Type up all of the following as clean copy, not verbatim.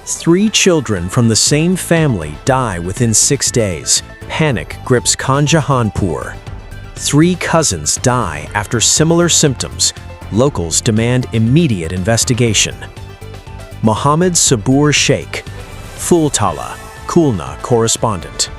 3 children from the same family die within 6 days. Panic grips Khanjahanpur. 3 cousins die after similar symptoms. Locals demand immediate investigation. Mohammed Sabur Sheikh, Fultala, Khulna correspondent.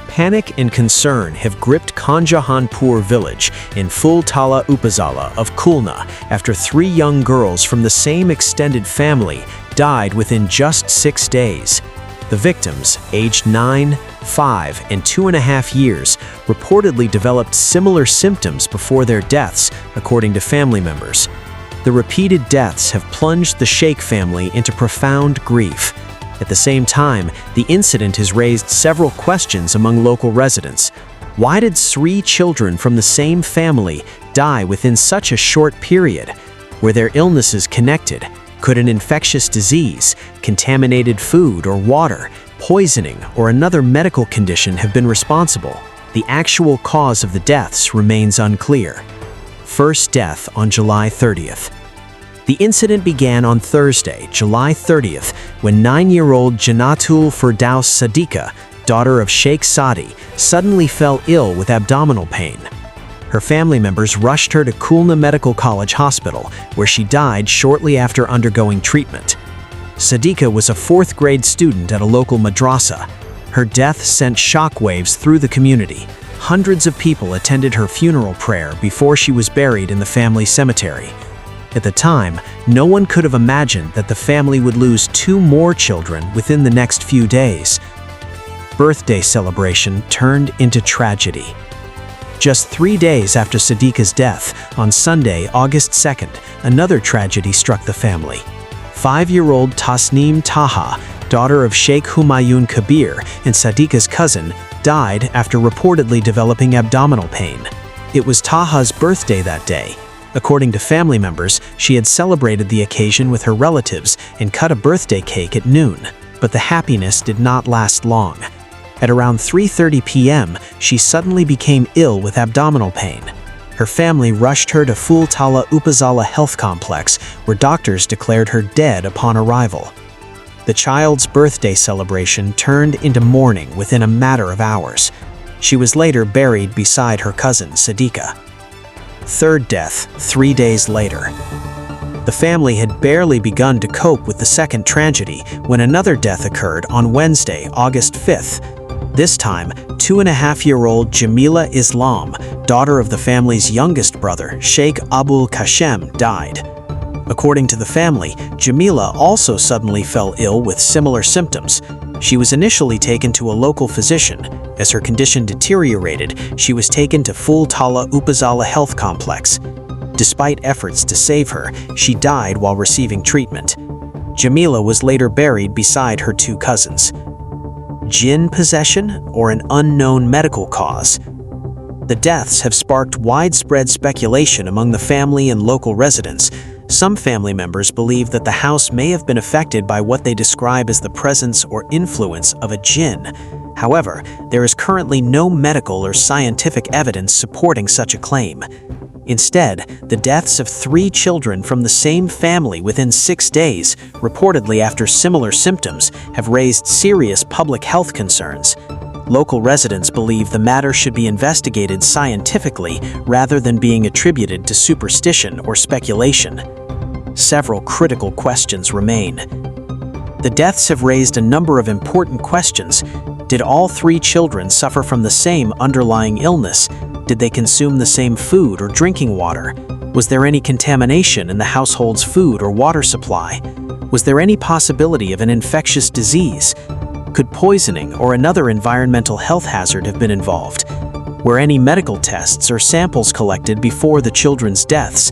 Panic and concern have gripped Khanjahanpur village in Fultala Upazila of Khulna after 3 young girls from the same extended family died within just 6 days. The victims, aged 9, 5, and 2.5 years, reportedly developed similar symptoms before their deaths, according to family members. The repeated deaths have plunged the Sheikh family into profound grief. At the same time, the incident has raised several questions among local residents. Why did 3 children from the same family die within such a short period? Were their illnesses connected? Could an infectious disease, contaminated food or water, poisoning, or another medical condition have been responsible? The actual cause of the deaths remains unclear. First death on July 30th. The incident began on Thursday, July 30th, when 9-year-old Janatul Firdaus Sadiqa, daughter of Sheikh Sadi, suddenly fell ill with abdominal pain. Her family members rushed her to Khulna Medical College Hospital, where she died shortly after undergoing treatment. Sadiqa was a 4th grade student at a local madrasa. Her death sent shockwaves through the community. Hundreds of people attended her funeral prayer before she was buried in the family cemetery. At the time, no one could have imagined that the family would lose 2 more children within the next few days. Birthday celebration turned into tragedy. Just 3 days after Sadiqa's death, on Sunday, August 2nd, another tragedy struck the family. 5-year-old Tasneem Taha, daughter of Sheikh Humayun Kabir and Sadiqa's cousin, died after reportedly developing abdominal pain. It was Taha's birthday that day. According to family members, she had celebrated the occasion with her relatives and cut a birthday cake at noon, but the happiness did not last long. At around 3:30 p.m., she suddenly became ill with abdominal pain. Her family rushed her to Fultala Upazila Health Complex, where doctors declared her dead upon arrival. The child's birthday celebration turned into mourning within a matter of hours. She was later buried beside her cousin Sadiqa. Third death, 3 days later. The family had barely begun to cope with the second tragedy when another death occurred on Wednesday, August 5th. This time, 2.5-year-old Jamila Islam, daughter of the family's youngest brother, Sheikh Abul Kashem, died. According to the family, Jamila also suddenly fell ill with similar symptoms. She was initially taken to a local physician. As her condition deteriorated, she was taken to Fultala Upazila Health Complex. Despite efforts to save her, she died while receiving treatment. Jamila was later buried beside her 2 cousins. Jinn possession or an unknown medical cause? The deaths have sparked widespread speculation among the family and local residents. Some family members believe that the house may have been affected by what they describe as the presence or influence of a jinn. However, there is currently no medical or scientific evidence supporting such a claim. Instead, the deaths of 3 children from the same family within 6 days, reportedly after similar symptoms, have raised serious public health concerns. Local residents believe the matter should be investigated scientifically rather than being attributed to superstition or speculation. Several critical questions remain. The deaths have raised a number of important questions. Did all 3 children suffer from the same underlying illness? Did they consume the same food or drinking water? Was there any contamination in the household's food or water supply? Was there any possibility of an infectious disease? Could poisoning or another environmental health hazard have been involved? Were any medical tests or samples collected before the children's deaths?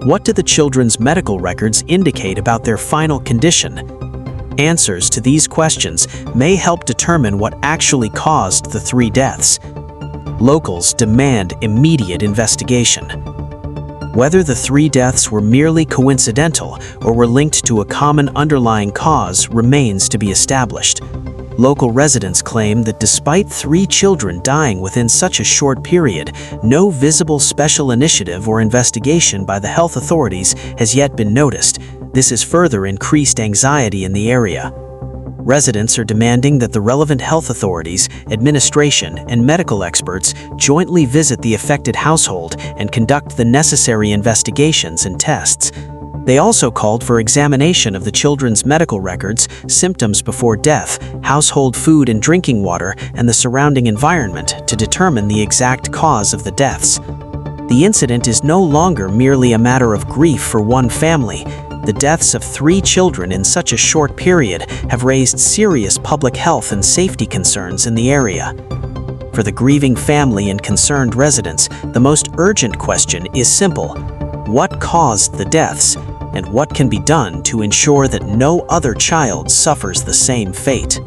What do the children's medical records indicate about their final condition? Answers to these questions may help determine what actually caused the 3 deaths. Locals demand immediate investigation. Whether the 3 deaths were merely coincidental or were linked to a common underlying cause remains to be established. Local residents claim that despite 3 children dying within such a short period, no visible special initiative or investigation by the health authorities has yet been noticed. This has further increased anxiety in the area. Residents are demanding that the relevant health authorities, administration, and medical experts jointly visit the affected household and conduct the necessary investigations and tests. They also called for examination of the children's medical records, symptoms before death, household food and drinking water, and the surrounding environment to determine the exact cause of the deaths. The incident is no longer merely a matter of grief for one family. The deaths of 3 children in such a short period have raised serious public health and safety concerns in the area. For the grieving family and concerned residents, the most urgent question is simple: what caused the deaths, and what can be done to ensure that no other child suffers the same fate?